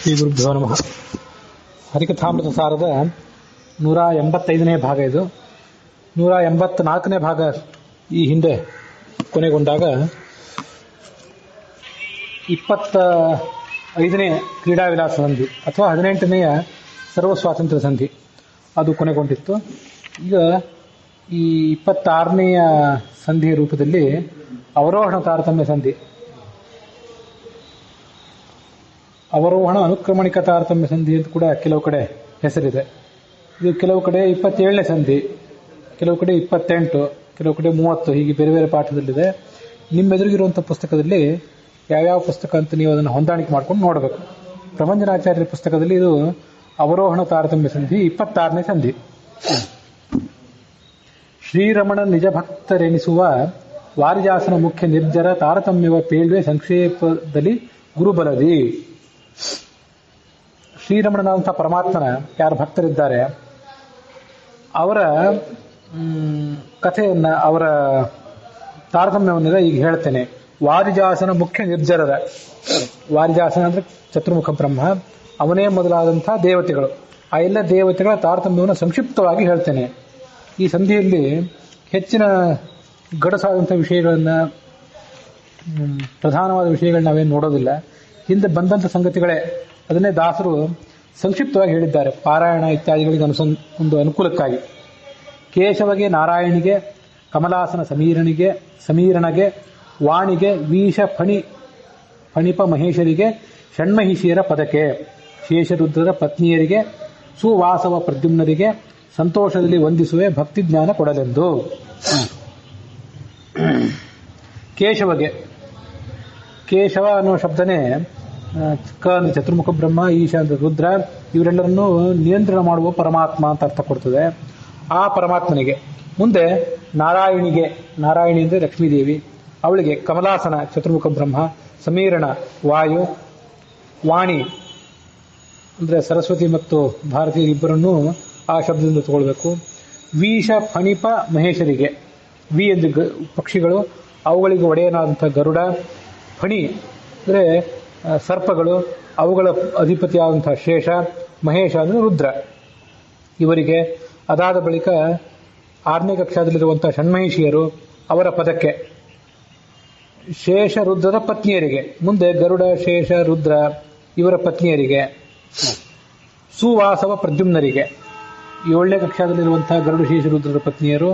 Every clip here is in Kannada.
ಶ್ರೀ ಗುರುಭ್ಯೋ ನಮಃ. ಹರಿಕಥಾಮೃತ ಸಾರದ 185ನೇ ಭಾಗ ಇದು. 184ನೇ ಭಾಗ ಈ ಹಿಂದೆ ಕೊನೆಗೊಂಡಾಗ 25ನೇ ಕ್ರೀಡಾ ವಿಲಾಸ ಸಂಧಿ ಅಥವಾ 18ನೆಯ ಸರ್ವ ಸ್ವಾತಂತ್ರ್ಯ ಸಂಧಿ ಅದು ಕೊನೆಗೊಂಡಿತ್ತು. ಈಗ ಈ 26ನೆಯ ಸಂಧಿಯ ರೂಪದಲ್ಲಿ ಅವರೋಹಣ ತಾರತಮ್ಯ ಸಂಧಿ, ಅವರೋಹಣ ಅನುಕ್ರಮಣಿಕ ತಾರತಮ್ಯ ಸಂಧಿ ಅಂತ ಕೂಡ ಕೆಲವು ಕಡೆ ಹೆಸರಿದೆ. ಇದು ಕೆಲವು ಕಡೆ 27ನೇ ಸಂಧಿ, ಕೆಲವು ಕಡೆ 28, ಕೆಲವು ಕಡೆ 30, ಹೀಗೆ ಬೇರೆ ಬೇರೆ ಪಾಠದಲ್ಲಿದೆ. ನಿಮ್ಮೆದುರಿಗಿರುವಂಥ ಪುಸ್ತಕದಲ್ಲಿ ಯಾವ್ಯಾವ ಪುಸ್ತಕ ಅಂತ ನೀವು ಅದನ್ನು ಹೊಂದಾಣಿಕೆ ಮಾಡ್ಕೊಂಡು ನೋಡಬೇಕು. ಪ್ರಭಂಜನಾಚಾರ್ಯರ ಪುಸ್ತಕದಲ್ಲಿ ಇದು ಅವರೋಹಣ ತಾರತಮ್ಯ ಸಂಧಿ 26ನೇ ಸಂಧಿ. ಶ್ರೀರಮಣ ನಿಜ ಭಕ್ತರೆನಿಸುವ ವಾರಿಜಾಸನ ಮುಖ್ಯ ನಿರ್ಜರ ತಾರತಮ್ಯವ ಪೇಳ್ವೆ ಸಂಕ್ಷೇಪದಲ್ಲಿ ಗುರುಬಲದಿ. ಶ್ರೀರಮಣನಾದಂಥ ಪರಮಾತ್ಮನ ಯಾರು ಭಕ್ತರಿದ್ದಾರೆ ಅವರ ಕಥೆಯನ್ನ, ಅವರ ತಾರತಮ್ಯವನ್ನೆಲ್ಲ ಈಗ ಹೇಳ್ತೇನೆ. ವಾರಿಜಾಸನ ಮುಖ್ಯ ನಿರ್ಜರರ, ವಾರಿಜಾಸನ ಅಂದ್ರೆ ಚತುರ್ಮುಖ ಬ್ರಹ್ಮ, ಅವನೇ ಮೊದಲಾದಂಥ ದೇವತೆಗಳು, ಆ ಎಲ್ಲ ದೇವತೆಗಳ ತಾರತಮ್ಯವನ್ನು ಸಂಕ್ಷಿಪ್ತವಾಗಿ ಹೇಳ್ತೇನೆ. ಈ ಸಂಧಿಯಲ್ಲಿ ಹೆಚ್ಚಿನ ಗಡಸಾದಂಥ ವಿಷಯಗಳನ್ನ, ಪ್ರಧಾನವಾದ ವಿಷಯಗಳನ್ನ ನಾವೇನು ನೋಡೋದಿಲ್ಲ. ಹಿಂದೆ ಬಂದಂಥ ಸಂಗತಿಗಳೇ, ಅದನ್ನೇ ದಾಸರು ಸಂಕ್ಷಿಪ್ತವಾಗಿ ಹೇಳಿದ್ದಾರೆ ಪಾರಾಯಣ ಇತ್ಯಾದಿಗಳಿಗೆ ಒಂದು ಅನುಕೂಲಕ್ಕಾಗಿ. ಕೇಶವಗೆ, ನಾರಾಯಣಿಗೆ, ಕಮಲಾಸನ ಸಮೀರಣಗೆ, ವಾಣಿಗೆ, ವೀಶ ಫಣಿಪ ಮಹೇಶರಿಗೆ, ಷಣ್ಮಹಿಷಿಯರ ಪದಕ್ಕೆ, ಶೇಷರುದ್ರರ ಪತ್ನಿಯರಿಗೆ, ಸುವಾಸವ ಪ್ರದ್ಯುಮ್ನರಿಗೆ ಸಂತೋಷದಲ್ಲಿ ವಂದಿಸುವೆ ಭಕ್ತಿ ಜ್ಞಾನ ಕೊಡಲೆಂದು. ಕೇಶವಗೆ, ಕೇಶವ ಅನ್ನುವ ಶಬ್ದನೇ ಕ ಅಂದ್ರೆ ಚತುರ್ಮುಖ ಬ್ರಹ್ಮ, ಈಶ ಅಂದ್ರೆ ರುದ್ರ, ಇವರೆಲ್ಲರನ್ನೂ ನಿಯಂತ್ರಣ ಮಾಡುವ ಪರಮಾತ್ಮ ಅಂತ ಅರ್ಥ ಕೊಡ್ತದೆ. ಆ ಪರಮಾತ್ಮನಿಗೆ. ಮುಂದೆ ನಾರಾಯಣಿಗೆ, ನಾರಾಯಣಿ ಅಂದ್ರೆ ಲಕ್ಷ್ಮೀದೇವಿ, ಅವಳಿಗೆ ಕಮಲಾಸನ ಚತುರ್ಮುಖ ಬ್ರಹ್ಮ, ಸಮೀರಣ ವಾಯು, ವಾಣಿ ಅಂದ್ರೆ ಸರಸ್ವತಿ ಮತ್ತು ಭಾರತಿ ಇಬ್ಬರನ್ನೂ ಆ ಶಬ್ದದಿಂದ ತಗೊಳ್ಬೇಕು. ವೀಶ ಫಣಿಪ ಮಹೇಶರಿಗೆ, ವಿ ಅಂದ್ರೆ ಪಕ್ಷಿಗಳು, ಅವುಗಳಿಗೆ ಒಡೆಯನಾದಂಥ ಗರುಡ, ಫಣಿ ಅಂದರೆ ಸರ್ಪಗಳು, ಅವುಗಳ ಅಧಿಪತಿಯಾದಂತಹ ಶೇಷ, ಮಹೇಶ ಅಂದರೆ ರುದ್ರ, ಇವರಿಗೆ. ಅದಾದ ಬಳಿಕ 6ನೇ ಕಕ್ಷಾದಲ್ಲಿರುವಂತಹ ಷಣ್ಮಹಿಷಿಯರು, ಅವರ ಪದಕ್ಕೆ. ಶೇಷ ರುದ್ರರ ಪತ್ನಿಯರಿಗೆ, ಮುಂದೆ ಗರುಡ, ಶೇಷ, ರುದ್ರ ಇವರ ಪತ್ನಿಯರಿಗೆ. ಸುವಾಸವ ಪ್ರದ್ಯುಮ್ನರಿಗೆ, 7ನೇ ಕಕ್ಷಾದಲ್ಲಿರುವಂತಹ ಗರುಡ, ಶೇಷ, ರುದ್ರರ ಪತ್ನಿಯರು.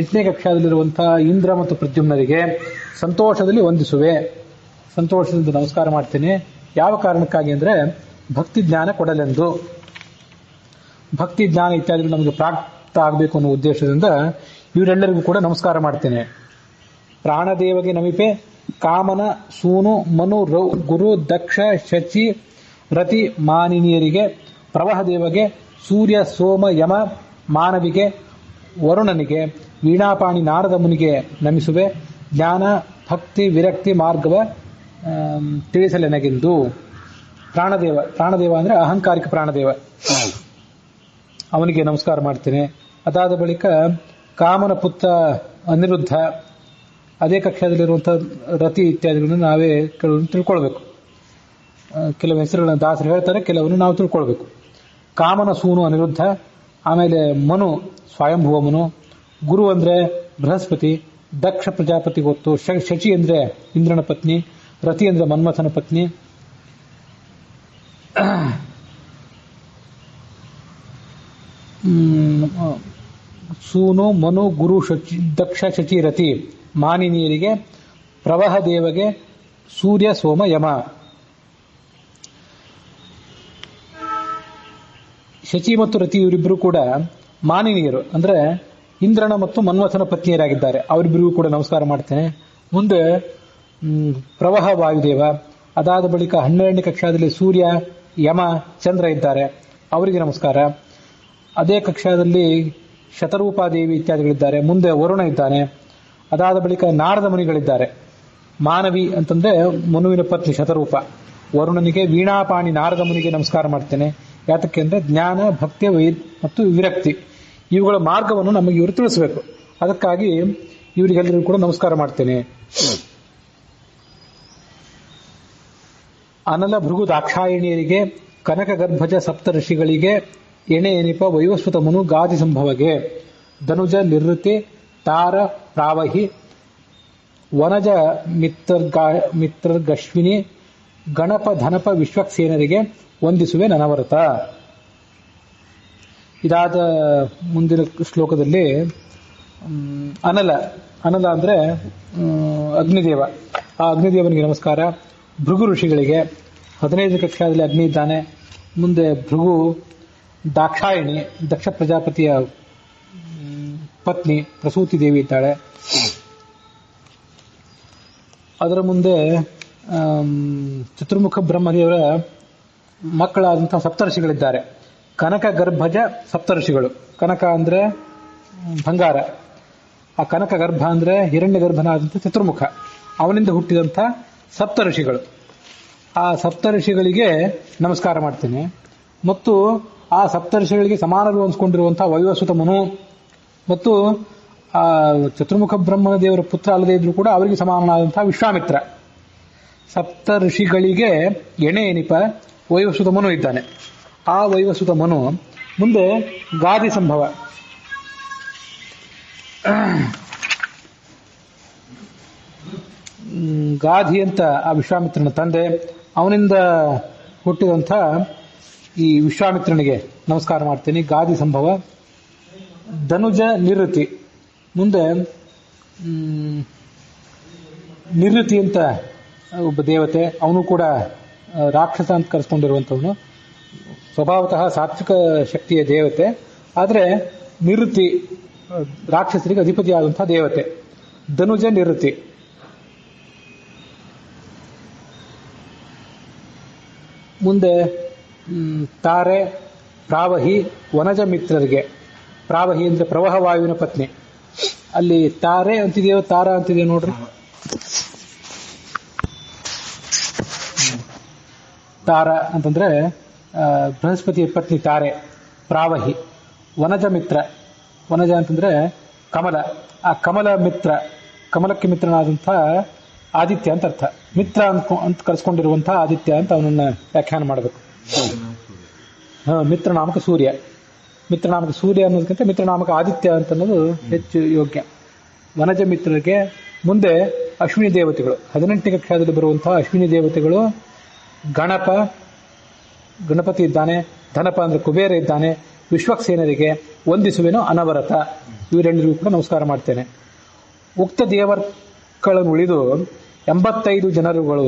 8ನೇ ಕಕ್ಷಾದಲ್ಲಿರುವಂತಹ ಇಂದ್ರ ಮತ್ತು ಪ್ರದ್ಯುಮ್ನರಿಗೆ ಸಂತೋಷದಲ್ಲಿ ವಂದಿಸುವೆ, ಸಂತೋಷದಿಂದ ನಮಸ್ಕಾರ ಮಾಡ್ತೇನೆ. ಯಾವ ಕಾರಣಕ್ಕಾಗಿ ಅಂದರೆ ಭಕ್ತಿ ಜ್ಞಾನ ಕೊಡಲೆಂದು. ಭಕ್ತಿ ಜ್ಞಾನ ಇತ್ಯಾದಿಗಳು ನಮಗೆ ಪ್ರಾಪ್ತ ಆಗಬೇಕು ಅನ್ನೋ ಉದ್ದೇಶದಿಂದ ಇವರೆಲ್ಲರಿಗೂ ಕೂಡ ನಮಸ್ಕಾರ ಮಾಡ್ತೇನೆ. ಪ್ರಾಣದೇವಗೆ ನಮಿಪೆ, ಕಾಮನ, ಸೂನು, ಮನು, ಗುರು, ದಕ್ಷ, ಶಚಿ, ರತಿ, ಮಾನಿನಿಯರಿಗೆ, ಪ್ರವಹದೇವಗೆ, ಸೂರ್ಯ, ಸೋಮ, ಯಮ, ಮಾನವಿಗೆ, ವರುಣನಿಗೆ, ವೀಣಾಪಾಣಿ ನಾರದ ಮುನಿಗೆ ನಮಿಸುವೆ. ಜ್ಞಾನ, ಭಕ್ತಿ, ವಿರಕ್ತಿ ಮಾರ್ಗವ ತಿಳಿಸಲೆನಗೆಂದು. ಪ್ರಾಣದೇವ, ಪ್ರಾಣದೇವ ಅಂದರೆ ಅಹಂಕಾರಿಕ ಪ್ರಾಣದೇವ, ಅವನಿಗೆ ನಮಸ್ಕಾರ ಮಾಡ್ತೇನೆ. ಅದಾದ ಬಳಿಕ ಕಾಮನ ಪುತ್ರ ಅನಿರುದ್ಧ, ಅದೇ ಕಕ್ಷಾದಲ್ಲಿರುವಂಥ ರತಿ ಇತ್ಯಾದಿಗಳನ್ನು ನಾವೇ ಕೆಲವನ್ನು ತಿಳ್ಕೊಳ್ಬೇಕು. ಕೆಲವು ಹೆಸರುಗಳನ್ನು ದಾಸರು ಹೇಳ್ತಾರೆ, ಕೆಲವನ್ನು ನಾವು ತಿಳ್ಕೊಳ್ಬೇಕು. ಕಾಮನ ಸೂನು ಅನಿರುದ್ಧ, ಆಮೇಲೆ ಮನು ಸ್ವಯಂಭುವ ಮನು, ಗುರು ಅಂದರೆ ಬೃಹಸ್ಪತಿ, ದಕ್ಷ ಪ್ರಜಾಪತಿ ಗೊತ್ತು, ಶಚಿ ಅಂದರೆ ಇಂದ್ರನ ಪತ್ನಿ, ರತಿ ಅಂದರೆ ಮನ್ಮಥನ ಪತ್ನಿ, ಸೂನು, ಮನು, ಗುರು, ಶಚಿ, ದಕ್ಷ, ಶಚಿ, ರತಿ ಮಾನಿನಿಯರಿಗೆ, ಪ್ರವಹ ದೇವಗೆ, ಸೂರ್ಯ, ಸೋಮ, ಯಮ. ಶಚಿ ಮತ್ತು ರತಿ ಇವರಿಬ್ಬರು ಕೂಡ ಮಾನಿನಿಯರು, ಅಂದ್ರೆ ಇಂದ್ರನ ಮತ್ತು ಮನ್ಮಥನ ಪತ್ನಿಯರಾಗಿದ್ದಾರೆ. ಅವರಿಬ್ಬರಿಗೂ ಕೂಡ ನಮಸ್ಕಾರ ಮಾಡ್ತೇನೆ. ಮುಂದೆ ಪ್ರವಾಹ ವಾಯುದೇವ, ಅದಾದ ಬಳಿಕ 12ನೇ ಕಕ್ಷಾದಲ್ಲಿ ಸೂರ್ಯ, ಯಮ, ಚಂದ್ರ ಇದ್ದಾರೆ, ಅವರಿಗೆ ನಮಸ್ಕಾರ. ಅದೇ ಕಕ್ಷಾದಲ್ಲಿ ಶತರೂಪಾದೇವಿ ಇತ್ಯಾದಿಗಳಿದ್ದಾರೆ. ಮುಂದೆ ವರುಣ ಇದ್ದಾನೆ. ಅದಾದ ಬಳಿಕ ನಾರದ ಮುನಿಗಳಿದ್ದಾರೆ. ಮಾನವಿ ಅಂತಂದ್ರೆ ಮನುವಿನ ಪತ್ನಿ ಶತರೂಪ. ವರುಣನಿಗೆ, ವೀಣಾಪಾಣಿ ನಾರದ ಮುನಿಗೆ ನಮಸ್ಕಾರ ಮಾಡ್ತೇನೆ. ಯಾತಕ್ಕೆ ಅಂದ್ರೆ ಜ್ಞಾನ, ಭಕ್ತಿ ಮತ್ತು ವಿರಕ್ತಿ ಇವುಗಳ ಮಾರ್ಗವನ್ನು ನಮಗೆ ಇವರು ತಿಳಿಸಬೇಕು. ಅದಕ್ಕಾಗಿ ಇವರಿಗೆಲ್ಲರಿಗೂ ಕೂಡ ನಮಸ್ಕಾರ ಮಾಡ್ತೇನೆ. ಅನಲ ಭೃಗು ದಾಕ್ಷಾಯಣಿಯರಿಗೆ, ಕನಕಗರ್ಭಜ ಸಪ್ತ ಋಷಿಗಳಿಗೆ ಎಣೆ ಎನಿಪ ವೈವಸ್ವತ ಮನು ಗಾದಿ ಸಂಭವಗೆ ಧನುಜ ನಿವೃತ್ತಿ ತಾರ ಪ್ರಾವಹಿ ವನಜ ಮಿತ್ರರ್ಗಶ್ವಿನಿ ಗಣಪ ಧನಪ ವಿಶ್ವಕ್ಸೇನರಿಗೆ ವಂದಿಸುವೆ ನನವರತ. ಇದಾದ ಮುಂದಿನ ಶ್ಲೋಕದಲ್ಲಿ ಅನಲ ಅಂದ್ರೆ ಅಗ್ನಿದೇವ. ಆ ಅಗ್ನಿದೇವನಿಗೆ ನಮಸ್ಕಾರ. ಭೃಗು ಋಷಿಗಳಿಗೆ 15 ಕಕ್ಷಾದಲ್ಲಿ ಅಗ್ನಿ ಇದ್ದಾನೆ. ಮುಂದೆ ಭೃಗು ದಾಕ್ಷಾಯಿಣಿ ದಕ್ಷ ಪ್ರಜಾಪತಿಯ ಪತ್ನಿ ಪ್ರಸೂತಿ ದೇವಿ ಇದ್ದಾಳೆ. ಅದರ ಮುಂದೆ ಚತುರ್ಮುಖ ಬ್ರಹ್ಮದೇವರ ಮಕ್ಕಳಾದಂತಹ ಸಪ್ತರ್ಷಿಗಳಿದ್ದಾರೆ. ಕನಕ ಗರ್ಭಜ ಸಪ್ತರ್ಷಿಗಳು. ಕನಕ ಅಂದ್ರೆ ಬಂಗಾರ, ಆ ಕನಕ ಗರ್ಭ ಅಂದ್ರೆ ಹಿರಣ್ಯ ಗರ್ಭನಾದಂಥ ಚತುರ್ಮುಖ, ಅವನಿಂದ ಹುಟ್ಟಿದಂಥ ಸಪ್ತರ್ಷಿಗಳು. ಆ ಸಪ್ತರ್ಷಿಗಳಿಗೆ ನಮಸ್ಕಾರ ಮಾಡ್ತೇನೆ. ಮತ್ತು ಆ ಸಪ್ತರ್ಷಿಗಳಿಗೆ ಸಮಾನರು ಅನ್ಸ್ಕೊಂಡಿರುವಂತಹ ವೈವಸ್ವತ ಮನು ಮತ್ತು ಆ ಚತುರ್ಮುಖ ಬ್ರಹ್ಮದೇವರ ಪುತ್ರ ಅಲ್ಲದೇ ಇದ್ರೂ ಕೂಡ ಅವರಿಗೆ ಸಮಾನನಾದಂತಹ ವಿಶ್ವಾಮಿತ್ರ. ಸಪ್ತ ಋಷಿಗಳಿಗೆ ಎಣೆ ಎನಿಪ ವೈವಸ್ವತ ಮನು ಇದ್ದಾನೆ. ಆ ವೈವಸ್ವತ ಮನು ಮುಂದೆ ಗಾದಿ ಸಂಭವ. ಗಾದಿ ಅಂತ ಆ ವಿಶ್ವಾಮಿತ್ರನ ತಂದೆ, ಅವನಿಂದ ಹುಟ್ಟಿದಂಥ ಈ ವಿಶ್ವಾಮಿತ್ರನಿಗೆ ನಮಸ್ಕಾರ ಮಾಡ್ತೀನಿ. ಗಾದಿ ಸಂಭವ. ಧನುಜ ನಿವೃತ್ತಿ. ಮುಂದೆ ನಿವೃತ್ತಿ ಅಂತ ಒಬ್ಬ ದೇವತೆ, ಅವನು ಕೂಡ ರಾಕ್ಷಸ ಅಂತ ಕರೆಸ್ಕೊಂಡಿರುವಂಥವನು. ಸ್ವಭಾವತಃ ಸಾತ್ವಿಕ ಶಕ್ತಿಯ ದೇವತೆ, ಆದರೆ ನಿವೃತ್ತಿ ರಾಕ್ಷಸರಿಗೆ ಅಧಿಪತಿಯಾದಂತಹ ದೇವತೆ. ಧನುಜ ನಿವೃತ್ತಿ. ಮುಂದೆ ತಾರೆ ಪ್ರಾವಹಿ ವನಜ ಮಿತ್ರರಿಗೆ. ಪ್ರಾವಹಿ ಅಂದ್ರೆ ಪ್ರವಾಹ ವಾಯುವಿನ ಪತ್ನಿ. ಅಲ್ಲಿ ತಾರೆ ಅಂತಿದೆಯೋ ತಾರ ಅಂತಿದೆಯೋ ನೋಡ್ರಿ. ತಾರ ಅಂತಂದ್ರೆ ಬೃಹಸ್ಪತಿಯ ಪತ್ನಿ ತಾರೆ. ಪ್ರಾವಹಿ. ವನಜ ಮಿತ್ರ. ವನಜ ಅಂತಂದ್ರೆ ಕಮಲ. ಆ ಕಮಲ ಮಿತ್ರ, ಕಮಲಕ್ಕೆ ಮಿತ್ರನಾದಂಥ ಆದಿತ್ಯ ಅಂತ ಅರ್ಥ. ಮಿತ್ರ ಅಂತ ಕರೆಸ್ಕೊಂಡಿರುವಂತಹ ಆದಿತ್ಯ ಅಂತ ಅವನನ್ನ ವ್ಯಾಖ್ಯಾನ ಮಾಡಬೇಕು. ಮಿತ್ರನಾಮಕ ಸೂರ್ಯ. ಮಿತ್ರನಾಮಕ ಸೂರ್ಯ ಅನ್ನೋದಕ್ಕಿಂತ ಮಿತ್ರನಾಮಕ ಆದಿತ್ಯ ಅಂತ ಅನ್ನೋದು ಹೆಚ್ಚು ಯೋಗ್ಯ. ವನಜ ಮಿತ್ರರಿಗೆ. ಮುಂದೆ ಅಶ್ವಿನಿ ದೇವತೆಗಳು. 18ನೇ ಕಕ್ಷಾದಲ್ಲಿ ಬರುವಂತಹ ಅಶ್ವಿನಿ ದೇವತೆಗಳು. ಗಣಪ, ಗಣಪತಿ ಇದ್ದಾನೆ. ಧನಪ ಅಂದ್ರೆ ಕುಬೇರ ಇದ್ದಾನೆ. ವಿಶ್ವಕ್ಸೇನರಿಗೆ ವಂದಿಸುವೆನು ಅನವರತ. ಇವರೆಲ್ಲರಿಗೂ ಕೂಡ ನಮಸ್ಕಾರ ಮಾಡ್ತೇನೆ. ಉಕ್ತ ದೇವರುಗಳನ್ನು ಉಳಿದು 85 ಜನರುಗಳು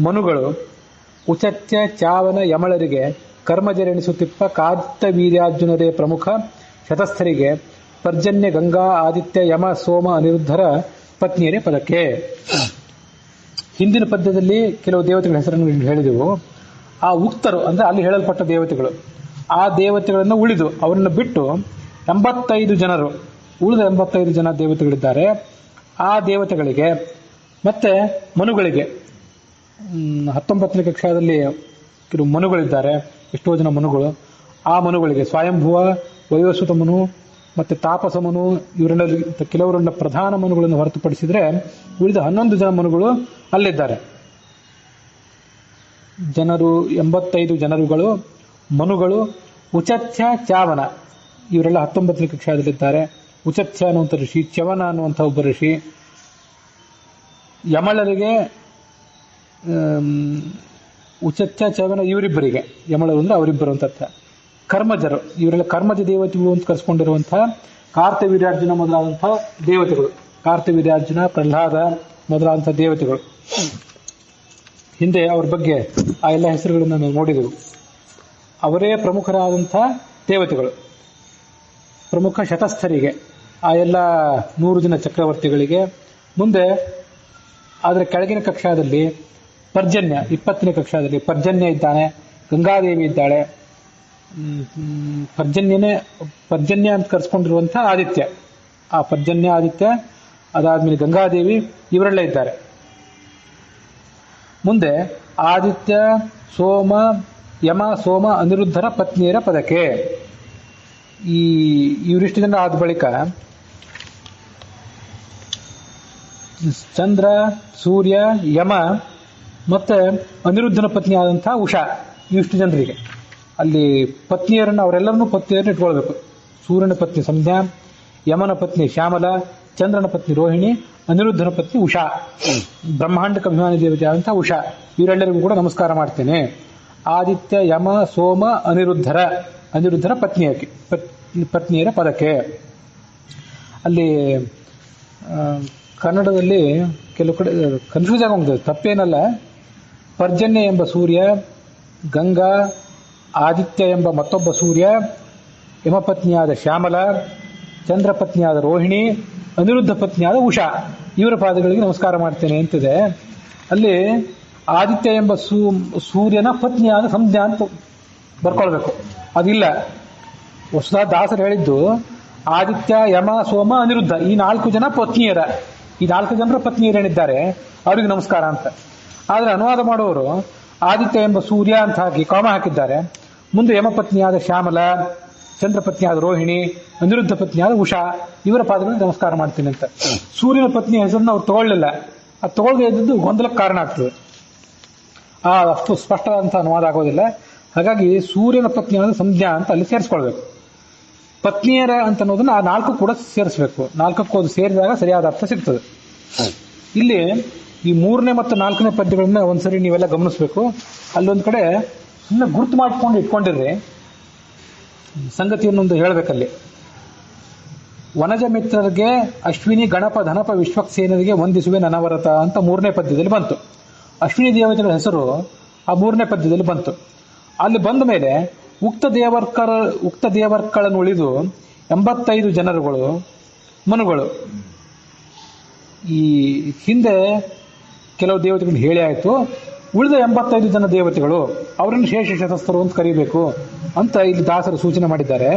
ಮನುಗಳು ಉಚತ್ಯ ಚಾವನ ಯಮಳರಿಗೆ ಕರ್ಮಜರೆಣಿಸುತ್ತಿಪ್ಪ ಕಾದಿತ್ತ ವೀರ್ಯಾರ್ಜುನರೇ ಪ್ರಮುಖ ಶತಸ್ಥರಿಗೆ ಪರ್ಜನ್ಯ ಗಂಗಾ ಆದಿತ್ಯ ಯಮ ಸೋಮ ಅನಿರುದ್ಧರ ಪತ್ನಿಯರೇ ಪದಕ್ಕೆ. ಹಿಂದಿನ ಪದ್ಯದಲ್ಲಿ ಕೆಲವು ದೇವತೆಗಳ ಹೆಸರನ್ನು ಹೇಳಿದೆವು. ಆ ಉಕ್ತರು ಅಂದ್ರೆ ಅಲ್ಲಿ ಹೇಳಲ್ಪಟ್ಟ ದೇವತೆಗಳು. ಆ ದೇವತೆಗಳನ್ನು ಉಳಿದು ಅವರನ್ನು ಬಿಟ್ಟು 85 ಜನರು, ಉಳಿದ 85 ಜನ ದೇವತೆಗಳಿದ್ದಾರೆ. ಆ ದೇವತೆಗಳಿಗೆ ಮತ್ತೆ ಮನುಗಳಿಗೆ 19ನೇ ಕಕ್ಷಾದಲ್ಲಿ ಕೆಲವು ಮನುಗಳಿದ್ದಾರೆ. ಎಷ್ಟೋ ಜನ ಮನುಗಳು. ಆ ಮನುಗಳಿಗೆ ಸ್ವಯಂಭುವ, ವೈವಸ್ವತ ಮನು ಮತ್ತೆ ತಾಪಸ ಮನು, ಇವರನ್ನ ಕೆಲವರನ್ನ ಪ್ರಧಾನ ಮನುಗಳನ್ನು ಹೊರತುಪಡಿಸಿದ್ರೆ ಉಳಿದ 11 ಜನ ಮನುಗಳು ಅಲ್ಲಿದ್ದಾರೆ. ಜನರು 85 ಜನರುಗಳು ಮನುಗಳು. ಉಚತ್ಯ ಚಾವನ ಇವರೆಲ್ಲ 19ನೇ ಕಕ್ಷಾದಲ್ಲಿದ್ದಾರೆ. ಉಚತ್ಯ ಅನ್ನುವಂಥ ಋಷಿ, ಚ್ಯವನ ಅನ್ನುವಂಥ ಒಬ್ಬ ಋಷಿ. ಯಮಳರಿಗೆ ಉಚತ್ಯ ಚವನ ಇವರಿಬ್ಬರಿಗೆ, ಯಮಳರು ಅಂದ್ರೆ ಅವರಿಬ್ಬರು ಅಂತ ಅರ್ಥ. ಕರ್ಮಜರು ಇವರೆಲ್ಲ ಕರ್ಮಜ ದೇವತೆಗಳು ಅಂತ ಕರೆಸ್ಕೊಂಡಿರುವಂತಹ ಕಾರ್ತವೀರ್ಯಾರ್ಜುನ ಮೊದಲಾದಂತಹ ದೇವತೆಗಳು. ಕಾರ್ತವೀರ್ಯಾರ್ಜುನ, ಪ್ರಹ್ಲಾದ ಮೊದಲಾದಂತಹ ದೇವತೆಗಳು. ಹಿಂದೆ ಅವ್ರ ಬಗ್ಗೆ ಆ ಎಲ್ಲ ಹೆಸರುಗಳನ್ನು ನಾವು ನೋಡಿದೆವು. ಅವರೇ ಪ್ರಮುಖರಾದಂತಹ ದೇವತೆಗಳು. ಪ್ರಮುಖ ಶತಸ್ಥರಿಗೆ, ಆ ಎಲ್ಲ 100 ಜನ ಚಕ್ರವರ್ತಿಗಳಿಗೆ. ಮುಂದೆ ಆದರೆ ಕೆಳಗಿನ ಕಕ್ಷಾದಲ್ಲಿ ಪರ್ಜನ್ಯ, 20ನೇ ಕಕ್ಷಾದಲ್ಲಿ ಪರ್ಜನ್ಯ ಇದ್ದಾನೆ. ಗಂಗಾದೇವಿ ಇದ್ದಾಳೆ. ಪರ್ಜನ್ಯ ಅಂತ ಕರೆಸ್ಕೊಂಡಿರುವಂತಹ ಆದಿತ್ಯ. ಆ ಪರ್ಜನ್ಯ ಆದಿತ್ಯ, ಅದಾದ್ಮೇಲೆ ಗಂಗಾದೇವಿ, ಇವರೆಲ್ಲ ಇದ್ದಾರೆ. ಮುಂದೆ ಆದಿತ್ಯ, ಸೋಮ, ಯಮ, ಸೋಮ, ಅನಿರುದ್ಧರ ಪತ್ನಿಯರ ಪದಕ್ಕೆ. ಇವರಿಷ್ಟು ಜನ ಆದ ಬಳಿಕ ಚಂದ್ರ, ಸೂರ್ಯ, ಯಮ ಮತ್ತೆ ಅನಿರುದ್ಧನ ಪತ್ನಿ ಆದಂತಹ ಉಷಾ ಇಷ್ಟು ಜನರಿಗೆ. ಅಲ್ಲಿ ಪತ್ನಿಯರನ್ನು ಅವರೆಲ್ಲರನ್ನೂ ಪತ್ನಿಯರನ್ನು ಇಟ್ಕೊಳ್ಬೇಕು. ಸೂರ್ಯನ ಪತ್ನಿ ಸಂಧ್ಯಾ, ಯಮನ ಪತ್ನಿ ಶ್ಯಾಮಲ, ಚಂದ್ರನ ಪತ್ನಿ ರೋಹಿಣಿ, ಅನಿರುದ್ಧನ ಪತ್ನಿ ಉಷಾ, ಬ್ರಹ್ಮಾಂಡಕ ಅಭಿಮಾನಿ ದೇವತೆ ಆದಂತಹ ಉಷಾ, ಇವರೆಲ್ಲರಿಗೂ ಕೂಡ ನಮಸ್ಕಾರ ಮಾಡ್ತೇನೆ. ಆದಿತ್ಯ, ಯಮ, ಸೋಮ, ಅನಿರುದ್ಧರ ಪತ್ನಿಯರ ಪದಕ್ಕೆ. ಅಲ್ಲಿ ಕನ್ನಡದಲ್ಲಿ ಕೆಲವು ಕಡೆ ಕನ್ಫ್ಯೂಸ್ ಆಗೋಗ್ತದೆ, ತಪ್ಪೇನಲ್ಲ. ಪರ್ಜನ್ಯ ಎಂಬ ಸೂರ್ಯ, ಗಂಗಾ, ಆದಿತ್ಯ ಎಂಬ ಮತ್ತೊಬ್ಬ ಸೂರ್ಯ, ಯಮಪತ್ನಿಯಾದ ಶ್ಯಾಮಲ, ಚಂದ್ರ ಪತ್ನಿಯಾದ ರೋಹಿಣಿ, ಅನಿರುದ್ಧ ಪತ್ನಿಯಾದ ಉಷಾ, ಇವರ ಪಾದಗಳಿಗೆ ನಮಸ್ಕಾರ ಮಾಡ್ತೇನೆ ಅಂತಿದೆ. ಅಲ್ಲಿ ಆದಿತ್ಯ ಎಂಬ ಸೂರ್ಯನ ಪತ್ನಿಯಾದ ಸಂಧ್ಯಾ ಅಂತ ಬರ್ಕೊಳ್ಬೇಕು. ಅದಿಲ್ಲ. ಹೊಸದಾದ ದಾಸರು ಹೇಳಿದ್ದು ಆದಿತ್ಯ, ಯಮ, ಸೋಮ, ಅನಿರುದ್ಧ ಈ 4 ಜನ ಪತ್ನಿಯರ, ಈ 4 ಜನರ ಪತ್ನಿಯರೇನಿದ್ದಾರೆ ಅವರಿಗೆ ನಮಸ್ಕಾರ ಅಂತ. ಆದ್ರೆ ಅನುವಾದ ಮಾಡುವವರು ಆದಿತ್ಯ ಎಂಬ ಸೂರ್ಯ ಅಂತ ಹಾಕಿ ಕಾಮ ಹಾಕಿದ್ದಾರೆ. ಮುಂದೆ ಯಮಪತ್ನಿಯಾದ ಶ್ಯಾಮಲ, ಚಂದ್ರ ಪತ್ನಿಯಾದ ರೋಹಿಣಿ, ಅನಿರುದ್ಧ ಪತ್ನಿಯಾದ ಉಷಾ, ಇವರ ಪಾದಗಳಿಗೆ ನಮಸ್ಕಾರ ಮಾಡ್ತೀನಿ ಅಂತ. ಸೂರ್ಯನ ಪತ್ನಿ ಹೆಸರನ್ನು ಅವ್ರು ತಗೊಳ್ಳಿಲ್ಲ. ಅದು ತಗೊಳ್ಳದೆ ಇದ್ದದ್ದು ಗೊಂದಲಕ್ಕೆ ಕಾರಣ ಆಗ್ತದೆ. ಅಷ್ಟು ಸ್ಪಷ್ಟವಾದಂತಹ ಅನುವಾದ ಆಗೋದಿಲ್ಲ. ಹಾಗಾಗಿ ಸೂರ್ಯನ ಪತ್ನಿಯಾದ ಸಂಧ್ಯಾ ಅಂತ ಅಲ್ಲಿ ಸೇರಿಸ್ಕೊಳ್ಬೇಕು. ಪತ್ನಿಯರ ಅಂತ ಅನ್ನೋದನ್ನ ಆ 4 ಕೂಡ ಸೇರಿಸಬೇಕು. 4ಕ್ಕೂ ಅದು ಸೇರಿದಾಗ ಸರಿಯಾದ ಅರ್ಥ ಸಿಗ್ತದೆ. ಇಲ್ಲಿ ಈ 3ನೇ ಮತ್ತು 4ನೇ ಪದ್ಯಗಳನ್ನ ಒಂದ್ಸರಿ ನೀವೆಲ್ಲ ಗಮನಿಸಬೇಕು. ಅಲ್ಲೊಂದ್ ಕಡೆ ಸುಮ್ಮನೆ ಗುರುತು ಮಾಡಿಕೊಂಡು ಇಟ್ಕೊಂಡಿರ್ರಿ. ಸಂಗತಿಯನ್ನೊಂದು ಹೇಳಬೇಕಲ್ಲಿ. ವನಜ ಮಿತ್ರರಿಗೆ ಅಶ್ವಿನಿ ಗಣಪ ಧನಪ ವಿಶ್ವಕ್ಸೇನರಿಗೆ ವಂದಿಸುವೆ ನನವರತ ಅಂತ 3ನೇ ಪದ್ಯದಲ್ಲಿ ಬಂತು. ಅಶ್ವಿನಿ ದೇವತೆಗಳ ಹೆಸರು ಆ 3ನೇ ಪದ್ಯದಲ್ಲಿ ಬಂತು. ಅಲ್ಲಿ ಬಂದ ಮೇಲೆ ಉಕ್ತ ದೇವರ್ಕಳನ್ನುಳಿದು 85 ಜನರುಗಳು ಮನುಗಳು. ಈ ಹಿಂದೆ ಕೆಲವು ದೇವತೆಗಳು ಹೇಳಿ ಆಯಿತು. ಉಳಿದ 85 ಜನ ದೇವತೆಗಳು ಅವರನ್ನು ಶೇಷ ಶತಸ್ಥರು ಅಂತ ಕರೀಬೇಕು ಅಂತ ಇಲ್ಲಿ ದಾಸರು ಸೂಚನೆ ಮಾಡಿದ್ದಾರೆ.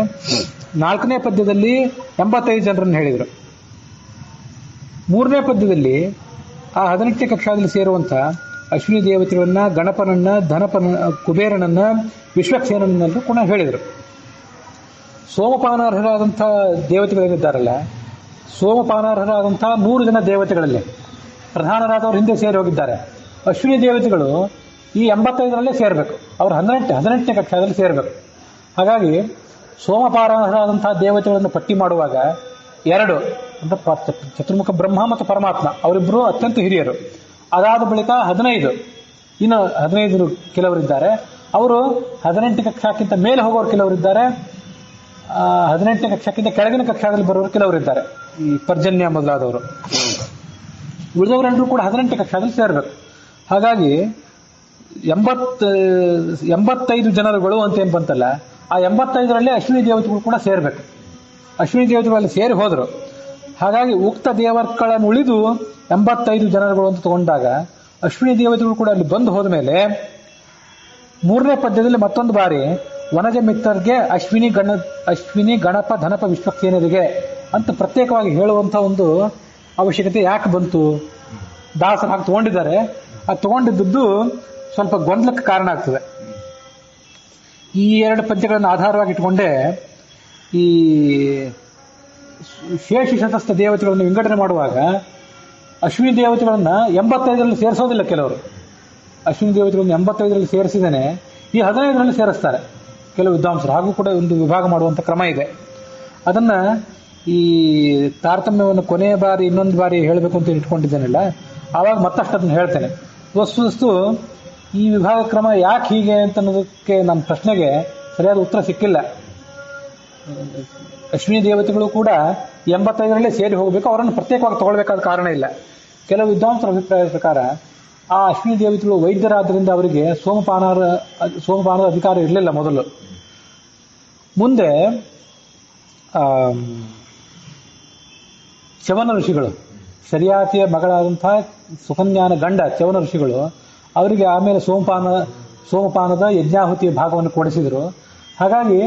4ನೇ ಪದ್ಯದಲ್ಲಿ 85 ಜನರನ್ನು ಹೇಳಿದರು. 3ನೇ ಪದ್ಯದಲ್ಲಿ ಆ 18ನೇ ಕಕ್ಷಾದಲ್ಲಿ ಸೇರುವಂತ ಅಶ್ವಿನಿ ದೇವತೆಗಳನ್ನ, ಗಣಪನನ್ನ, ಕುಬೇರನನ್ನ, ವಿಶ್ವಕ್ಸೇನನ್ನೂ ಕೂಡ ಹೇಳಿದರು. ಸೋಮಪಾನಾರ್ಹರಾದಂತಹ ದೇವತೆಗಳೇನಿದ್ದಾರಲ್ಲ, ಸೋಮಪಾನಾರ್ಹರಾದಂತಹ 100 ಜನ ದೇವತೆಗಳಲ್ಲಿ ಪ್ರಧಾನರಾದವರು ಹಿಂದೆ ಸೇರಿ ಹೋಗಿದ್ದಾರೆ. ಅಶ್ವಿನಿ ದೇವತೆಗಳು ಈ 85ರಲ್ಲೇ ಸೇರಬೇಕು. ಅವರು 18ನೇ ಕಕ್ಷಾದಲ್ಲಿ ಸೇರಬೇಕು. ಹಾಗಾಗಿ ಸೋಮಪಾನಾರ್ಹರಾದಂತಹ ದೇವತೆಗಳನ್ನು ಪಟ್ಟಿ ಮಾಡುವಾಗ 2 ಅಂದ್ರೆ ಚತುರ್ಮುಖ ಬ್ರಹ್ಮ ಮತ್ತು ಪರಮಾತ್ಮ ಅವರಿಬ್ಬರು ಅತ್ಯಂತ ಹಿರಿಯರು. ಅದಾದ ಬಳಿಕ 15, ಇನ್ನು 15 ಕೆಲವರಿದ್ದಾರೆ. ಅವರು 18ನೇ ಕಕ್ಷಾಕ್ಕಿಂತ ಮೇಲೆ ಹೋಗೋರು ಕೆಲವರಿದ್ದಾರೆ. 18ನೇ ಕಕ್ಷಕ್ಕಿಂತ ಕೆಳಗಿನ ಕಕ್ಷಾದಲ್ಲಿ ಬರೋರು ಕೆಲವರಿದ್ದಾರೆ, ಈ ಪರ್ಜನ್ಯ ಮೊದಲಾದವರು. ಉಳಿದವರೆಲ್ಲರೂ ಕೂಡ 18ನೇ ಕಕ್ಷಾದಲ್ಲಿ ಸೇರಬೇಕು. ಹಾಗಾಗಿ 85 ಜನರುಗಳು ಅಂತ ಏನ್ ಬಂತಲ್ಲ, ಆ 85ರಲ್ಲೇ ಅಶ್ವಿನಿ ದೇವತೆಗಳು ಕೂಡ ಸೇರ್ಬೇಕು. ಅಶ್ವಿನಿ ದೇವತೆಗಳಲ್ಲಿ ಸೇರಿ ಹೋದ್ರು. ಹಾಗಾಗಿ ಉಕ್ತ ದೇವರ್ಕಳನ್ನು ಉಳಿದು 85 ಜನರುಗಳು ಅಂತ ತಗೊಂಡಾಗ ಅಶ್ವಿನಿ ದೇವತೆಗಳು ಕೂಡ ಅಲ್ಲಿ ಬಂದು ಹೋದ ಮೇಲೆ 3ನೇ ಪದ್ಯದಲ್ಲಿ ಮತ್ತೊಂದು ಬಾರಿ ವನಜ ಮಿತ್ರರಿಗೆ ಅಶ್ವಿನಿ ಗಣಪ ಧನಪ ವಿಶ್ವಕ್ಸೇನರಿಗೆ ಅಂತ ಪ್ರತ್ಯೇಕವಾಗಿ ಹೇಳುವಂತ ಒಂದು ಅವಶ್ಯಕತೆ ಯಾಕೆ ಬಂತು? ದಾಸರು ಹಾಗೆ ತಗೊಂಡಿದ್ದಾರೆ. ಅದು ತಗೊಂಡಿದ್ದು ಸ್ವಲ್ಪ ಗೊಂದಲಕ್ಕೆ ಕಾರಣ ಆಗ್ತದೆ. ಈ 2 ಪದ್ಯಗಳನ್ನು ಆಧಾರವಾಗಿ ಇಟ್ಕೊಂಡೇ ಈ ಶೇಷ ಶತಸ್ಥ ದೇವತೆಗಳನ್ನು ವಿಂಗಡಣೆ ಮಾಡುವಾಗ ಅಶ್ವಿನಿ ದೇವತೆಗಳನ್ನ 85ರಲ್ಲಿ ಸೇರಿಸೋದಿಲ್ಲ ಕೆಲವರು. ಅಶ್ವಿನಿ ದೇವತೆಗಳನ್ನು 85ರಲ್ಲಿ ಸೇರಿಸಿದೇನೆ ಈ 15ರಲ್ಲಿ ಸೇರಿಸ್ತಾರೆ ಕೆಲವು ವಿದ್ವಾಂಸರು. ಹಾಗೂ ಕೂಡ ಒಂದು ವಿಭಾಗ ಮಾಡುವಂತ ಕ್ರಮ ಇದೆ. ಅದನ್ನ ಈ ತಾರತಮ್ಯವನ್ನು ಕೊನೆಯ ಬಾರಿ ಇನ್ನೊಂದು ಬಾರಿ ಹೇಳಬೇಕು ಅಂತ ಇಟ್ಕೊಂಡಿದ್ದೇನಲ್ಲ, ಆವಾಗ ಮತ್ತಷ್ಟು ಅದನ್ನ ಹೇಳ್ತೇನೆ. ವಸ್ತು ಈ ವಿಭಾಗ ಕ್ರಮ ಯಾಕೆ ಹೀಗೆ ಅಂತ ಅನ್ನೋದಕ್ಕೆ ನನ್ನ ಪ್ರಶ್ನೆಗೆ ಸರಿಯಾದ ಉತ್ತರ ಸಿಕ್ಕಿಲ್ಲ. ಅಶ್ವಿನಿ ದೇವತೆಗಳು ಕೂಡ 85ರಲ್ಲೇ ಸೇರಿ ಹೋಗಬೇಕು, ಅವರನ್ನು ಪ್ರತ್ಯೇಕವಾಗಿ ತಗೊಳ್ಬೇಕಾದ ಕಾರಣ ಇಲ್ಲ. ಕೆಲವು ವಿದ್ವಾಂಸರ ಅಭಿಪ್ರಾಯದ ಪ್ರಕಾರ ಆ ಅಶ್ವಿನಿ ದೇವತೆಗಳು ವೈದ್ಯರಾದ್ದರಿಂದ ಅವರಿಗೆ ಸೋಮಪಾನದ ಅಧಿಕಾರ ಇರಲಿಲ್ಲ ಮೊದಲು. ಮುಂದೆ ಚವನ ಋಷಿಗಳು, ಶರಿಯಾತಿಯ ಮಗಳಾದಂತಹ ಸುಕನ್ಯಾನ ಗಂಡ ಚವನ ಋಷಿಗಳು ಅವರಿಗೆ ಆಮೇಲೆ ಸೋಮಪಾನದ ಯಜ್ಞಾಹುತಿಯ ಭಾಗವನ್ನು ಕೊಡಿಸಿದರು. ಹಾಗಾಗಿ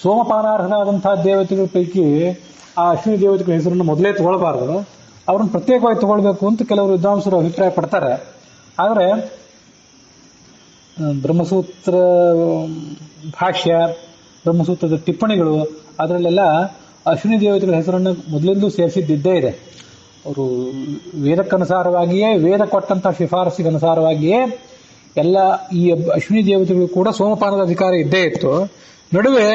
ಸೋಮಪಾನಾರ್ಹರಾದಂತಹ ದೇವತೆಗಳ ಪೈಕಿ ಆ ಅಶ್ವಿನಿ ದೇವತೆಗಳ ಹೆಸರನ್ನು ಮೊದಲೇ ತಗೊಳ್ಬಾರ್ದು, ಅವ್ರನ್ನ ಪ್ರತ್ಯೇಕವಾಗಿ ತಗೊಳ್ಬೇಕು ಅಂತ ಕೆಲವರು ವಿದ್ವಾಂಸರು ಅಭಿಪ್ರಾಯ ಪಡ್ತಾರೆ. ಆದರೆ ಬ್ರಹ್ಮಸೂತ್ರ ಭಾಷ್ಯ, ಬ್ರಹ್ಮಸೂತ್ರದ ಟಿಪ್ಪಣಿಗಳು ಅದರಲ್ಲೆಲ್ಲ ಅಶ್ವಿನಿ ದೇವತೆಗಳ ಹೆಸರನ್ನು ಮೊದಲಿಂದಲೂ ಸೇರಿಸಿದ್ದೇ ಇದೆ. ಅವರು ವೇದಕ್ಕನುಸಾರವಾಗಿಯೇ, ವೇದ ಕೊಟ್ಟಂತಹ ಶಿಫಾರಸಿಗನುಸಾರವಾಗಿಯೇ ಎಲ್ಲ ಈ ಅಶ್ವಿನಿ ದೇವತೆಗಳು ಕೂಡ ಸೋಮಪಾನದ ಅಧಿಕಾರ ಇದ್ದೇ ಇತ್ತು. ನಡುವೆ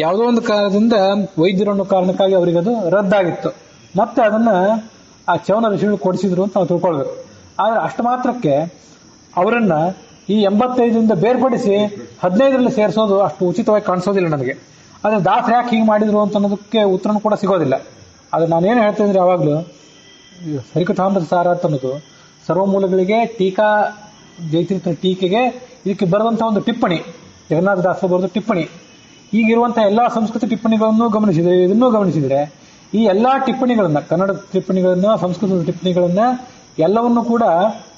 ಯಾವುದೋ ಒಂದು ಕಾರಣದಿಂದ ವೈದ್ಯರನ್ನು ಕಾರಣಕ್ಕಾಗಿ ಅವರಿಗೆ ಅದು ರದ್ದಾಗಿತ್ತು. ಮತ್ತೆ ಅದನ್ನ ಆ ಚವನ ಋಷಿಗಳು ಕೊಡಿಸಿದ್ರು ಅಂತ ನಾವು ತಿಳ್ಕೊಳ್ಬೇಕು. ಆದ್ರೆ ಅಷ್ಟು ಮಾತ್ರಕ್ಕೆ ಅವರನ್ನ ಈ 85ರಿಂದ ಬೇರ್ಪಡಿಸಿ 15ರಲ್ಲಿ ಸೇರಿಸೋದು ಅಷ್ಟು ಉಚಿತವಾಗಿ ಕಾಣಿಸೋದಿಲ್ಲ ನನಗೆ. ಆದ್ರೆ ದಾಸರು ಯಾಕೆ ಹೀಗೆ ಮಾಡಿದ್ರು ಅಂತ ಅನ್ನೋದಕ್ಕೆ ಉತ್ತರನೂ ಕೂಡ ಸಿಗೋದಿಲ್ಲ. ಆದ್ರೆ ನಾನೇನು ಹೇಳ್ತಾ ಇದ್ರೆ ಯಾವಾಗಲೂ ಹರಿಕಥಾಮೃತ ಸಾರ ಅಂತ ಅನ್ನೋದು ಸರ್ವಮೂಲಗಳಿಗೆ ಟೀಕಾ ಜೈತೀರ್ಥ ಟೀಕೆಗೆ ಇದಕ್ಕೆ ಬರುವಂತಹ ಒಂದು ಟಿಪ್ಪಣಿ, ಜಗನ್ನಾಥ ದಾಸರು ಬರೆದ ಟಿಪ್ಪಣಿ. ಈಗಿರುವಂತಹ ಎಲ್ಲಾ ಸಂಸ್ಕೃತ ಟಿಪ್ಪಣಿಗಳನ್ನು ಗಮನಿಸಿದ್ರೆ, ಇದನ್ನೂ ಗಮನಿಸಿದ್ರೆ, ಈ ಎಲ್ಲಾ ಟಿಪ್ಪಣಿಗಳನ್ನ, ಕನ್ನಡ ಟಿಪ್ಪಣಿಗಳನ್ನ, ಸಂಸ್ಕೃತದ ಟಿಪ್ಪಣಿಗಳನ್ನ ಎಲ್ಲವನ್ನೂ ಕೂಡ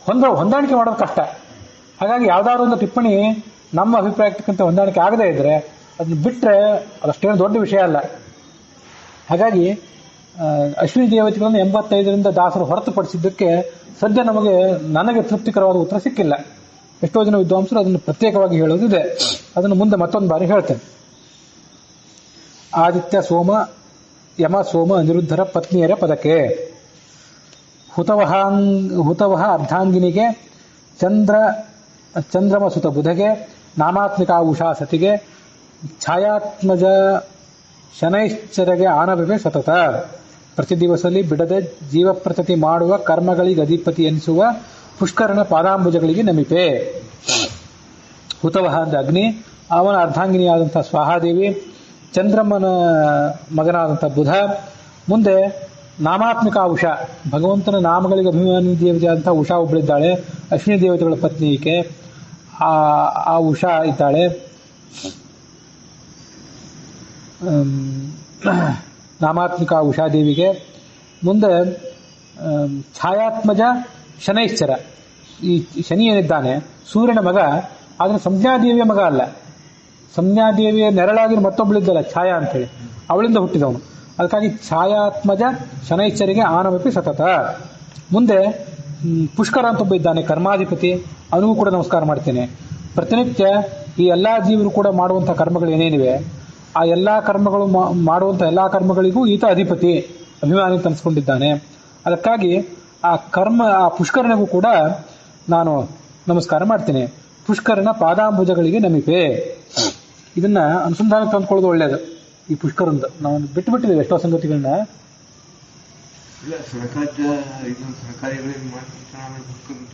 ಹೊಂದಾಣಿಕೆ ಮಾಡೋದು ಕಷ್ಟ. ಹಾಗಾಗಿ ಯಾವ್ದಾದ್ರು ಒಂದು ಟಿಪ್ಪಣಿ ನಮ್ಮ ಅಭಿಪ್ರಾಯಕ್ಕಂತ ಹೊಂದಾಣಿಕೆ ಆಗದೇ ಇದ್ರೆ ಅದನ್ನ ಬಿಟ್ರೆ ಅದಷ್ಟೇನು ದೊಡ್ಡ ವಿಷಯ ಅಲ್ಲ. ಹಾಗಾಗಿ ಅಶ್ವಿನಿ ದೇವತೆಗಳನ್ನು 85ರಿಂದ ದಾಸರು ಹೊರತುಪಡಿಸಿದ್ದಕ್ಕೆ ಸದ್ಯ ನನಗೆ ತೃಪ್ತಿಕರವಾದ ಉತ್ತರ ಸಿಕ್ಕಿಲ್ಲ. ಎಷ್ಟೋ ಜನ ವಿದ್ವಾಂಸರು ಅದನ್ನು ಪ್ರತ್ಯೇಕವಾಗಿ ಹೇಳೋದಿದೆ. ಅದನ್ನು ಮುಂದೆ ಮತ್ತೊಂದು ಬಾರಿ ಹೇಳ್ತೇನೆ. ಆದಿತ್ಯ ಸೋಮ ಯಮ ಸೋಮ ಅನಿರುದ್ಧರ ಪತ್ನಿಯರ ಪದಕ್ಕೆ ಹುತವಹ ಅರ್ಧಾಂಗಿನಿಗೆ ಚಂದ್ರಮ ಸುತ ಬುಧಗೆ ನಾಮಾತ್ಮಿಕ ಉಷಾ ಸತಿಗೆ ಛಾಯಾತ್ಮಜ ಶನೈಶ್ಚರಗೆ ಆನಬೆ ಸತತ ಪ್ರತಿ ದಿವಸದಲ್ಲಿ ಬಿಡದೆ ಜೀವಪ್ರತತಿ ಮಾಡುವ ಕರ್ಮಗಳಿಗೆ ಅಧಿಪತಿ ಎನಿಸುವ ಪುಷ್ಕರನ ಪಾದಾಂಬುಜಗಳಿಗೆ ನಮಿಪೆ. ಹುತವಹ ಅಂದ್ರೆ ಅಗ್ನಿ, ಅವನ ಅರ್ಧಾಂಗಿನಿಯಾದಂತಹ ಸ್ವಾಹಾದೇವಿ, ಚಂದ್ರಮನ ಮಗನಾದಂತಹ ಬುಧ, ಮುಂದೆ ನಾಮಾತ್ಮಿಕ ಉಷಾ, ಭಗವಂತನ ನಾಮಗಳಿಗೆ ಅಭಿಮಾನಿ ದೇವತೆಯಾದಂತಹ ಉಷಾ ಒಬ್ಬಳಿದ್ದಾಳೆ, ಅಶ್ವಿನಿ ದೇವತೆಗಳ ಪತ್ನಿ ಈಕೆ. ಆ ಉಷಾ ಇದ್ದಾಳೆ. ನಾಮಾತ್ಮಿಕ ಉಷಾದೇವಿಗೆ ಮುಂದೆ ಛಾಯಾತ್ಮಜ ಶನೈಶ್ಚರ, ಈ ಶನಿ ಏನಿದ್ದಾನೆ ಸೂರ್ಯನ ಮಗ, ಆದ್ರೆ ಸಂಜ್ಞಾದೇವಿಯ ಮಗ ಅಲ್ಲ. ಸಂಜ್ಞಾದೇವಿಯ ನೆರಳಾಗಿ ಮತ್ತೊಬ್ಬಳಿದ್ದಲ್ಲ ಛಾಯಾ ಅಂತೇಳಿ, ಅವಳಿಂದ ಹುಟ್ಟಿದವನು. ಅದಕ್ಕಾಗಿ ಛಾಯಾತ್ಮಜ ಶನೈಶ್ಚರಿಗೆ ಆನವಪಿ ಸತತ. ಮುಂದೆ ಪುಷ್ಕರ ಅಂತ ಒಬ್ಬ ಇದ್ದಾನೆ ಕರ್ಮಾಧಿಪತಿ, ಅವನಿಗೂ ಕೂಡ ನಮಸ್ಕಾರ ಮಾಡ್ತೇನೆ. ಪ್ರತಿನಿತ್ಯ ಈ ಎಲ್ಲಾ ಜೀವರು ಕೂಡ ಮಾಡುವಂತಹ ಕರ್ಮಗಳು ಏನೇನಿವೆ ಆ ಎಲ್ಲಾ ಕರ್ಮಗಳು ಮಾಡುವಂತಹ ಎಲ್ಲಾ ಕರ್ಮಗಳಿಗೂ ಈತ ಅಧಿಪತಿ, ಅಭಿಮಾನಿ ತನಿಸ್ಕೊಂಡಿದ್ದಾನೆ. ಅದಕ್ಕಾಗಿ ಆ ಪುಷ್ಕರನಿಗೂ ಕೂಡ ನಾನು ನಮಸ್ಕಾರ ಮಾಡ್ತೇನೆ. ಪುಷ್ಕರನ ಪಾದಾಂಬುಜಗಳಿಗೆ ನಮಿಪೆ. ಇದನ್ನ ಅನುಸಂಧಾನಕ್ಕೆ ತಂದ್ಕೊಳ್ಳೋದು ಒಳ್ಳೇದು. ಈ ಪುಷ್ಕರಂದು ನಾವು ಬಿಟ್ಟಿದ್ದೇವೆ ಎಷ್ಟೋ ಸಂಗತಿಗಳನ್ನ.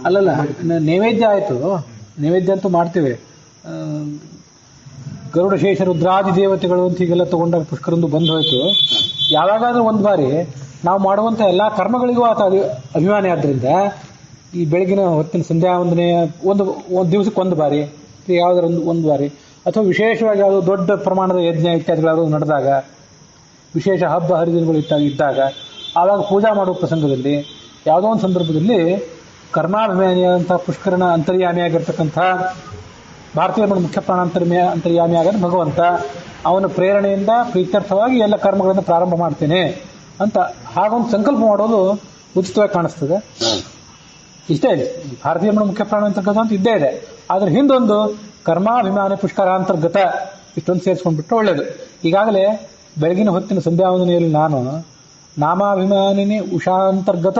ಅಲ್ಲಲ್ಲ, ನೈವೇದ್ಯ ಆಯ್ತು, ನೈವೇದ್ಯ ಅಂತೂ ಮಾಡ್ತೇವೆ. ಗರುಡ ಶೇಷ ರುದ್ರಾದಿ ದೇವತೆಗಳು ಅಂತ ಹೀಗೆಲ್ಲ ತಗೊಂಡಾಗ ಪುಷ್ಕರಂದು ಬಂದು ಹೋಯ್ತು. ಯಾವಾಗಾದ್ರೂ ಒಂದು ಬಾರಿ ನಾವು ಮಾಡುವಂತ ಎಲ್ಲಾ ಕರ್ಮಗಳಿಗೂ ಆತ ಅಭಿಮಾನಿ ಆದ್ರಿಂದ ಈ ಬೆಳಗಿನ ಹೊತ್ತಿನ ಸಂಧ್ಯಾ ವಂದನೆ ಒಂದು ದಿವಸಕ್ಕೆ ಒಂದು ಬಾರಿ, ಯಾವ್ದಾರ ಒಂದು ಬಾರಿ, ಅಥವಾ ವಿಶೇಷವಾಗಿ ಯಾವುದೋ ದೊಡ್ಡ ಪ್ರಮಾಣದ ಯಜ್ಞ ಇತ್ಯಾದಿಗಳು ನಡೆದಾಗ, ವಿಶೇಷ ಹಬ್ಬ ಹರಿದಿನಗಳು ಇದ್ದಾಗ ಆವಾಗ ಪೂಜಾ ಮಾಡುವ ಪ್ರಸಂಗದಲ್ಲಿ ಯಾವುದೋ ಒಂದು ಸಂದರ್ಭದಲ್ಲಿ ಕರ್ಮಾಭಿಮಾನಿಯಾದಂತಹ ಪುಷ್ಕರನ ಅಂತರ್ಯಾಮಿಯಾಗಿರ್ತಕ್ಕಂಥ ಭಾರತೀಯ ಮುಖ್ಯ ಅಂತರ್ಯಾಮಿಯಾಗ ಭಗವಂತ ಅವನ ಪ್ರೇರಣೆಯಿಂದ ಪ್ರೀತ್ಯರ್ಥವಾಗಿ ಎಲ್ಲ ಕರ್ಮಗಳನ್ನು ಪ್ರಾರಂಭ ಮಾಡ್ತೇನೆ ಅಂತ ಹಾಗೊಂದು ಸಂಕಲ್ಪ ಮಾಡೋದು ಉಚಿತವಾಗಿ ಕಾಣಿಸ್ತದೆ. ಇಷ್ಟೇ ಇದೆ, ಭಾರತೀಯ ಮುಖ್ಯ ಪ್ರಾಣಾಂತರ್ಗತ ಅಂತ ಇದ್ದೇ ಇದೆ. ಆದ್ರೆ ಹಿಂದೊಂದು ಕರ್ಮಾಭಿಮಾನಿ ಪುಷ್ಕರಾಂತರ್ಗತ, ಇಷ್ಟೊಂದು ಸೇರಿಸ್ಕೊಂಡ್ಬಿಟ್ರೆ ಒಳ್ಳೇದು. ಈಗಾಗಲೇ ಬೆಳಗಿನ ಹೊತ್ತಿನ ಸಂಧ್ಯಾವಂದನೆಯಲ್ಲಿ ನಾನು ನಾಮಾಭಿಮಾನಿನಿ ಉಷಾಂತರ್ಗತ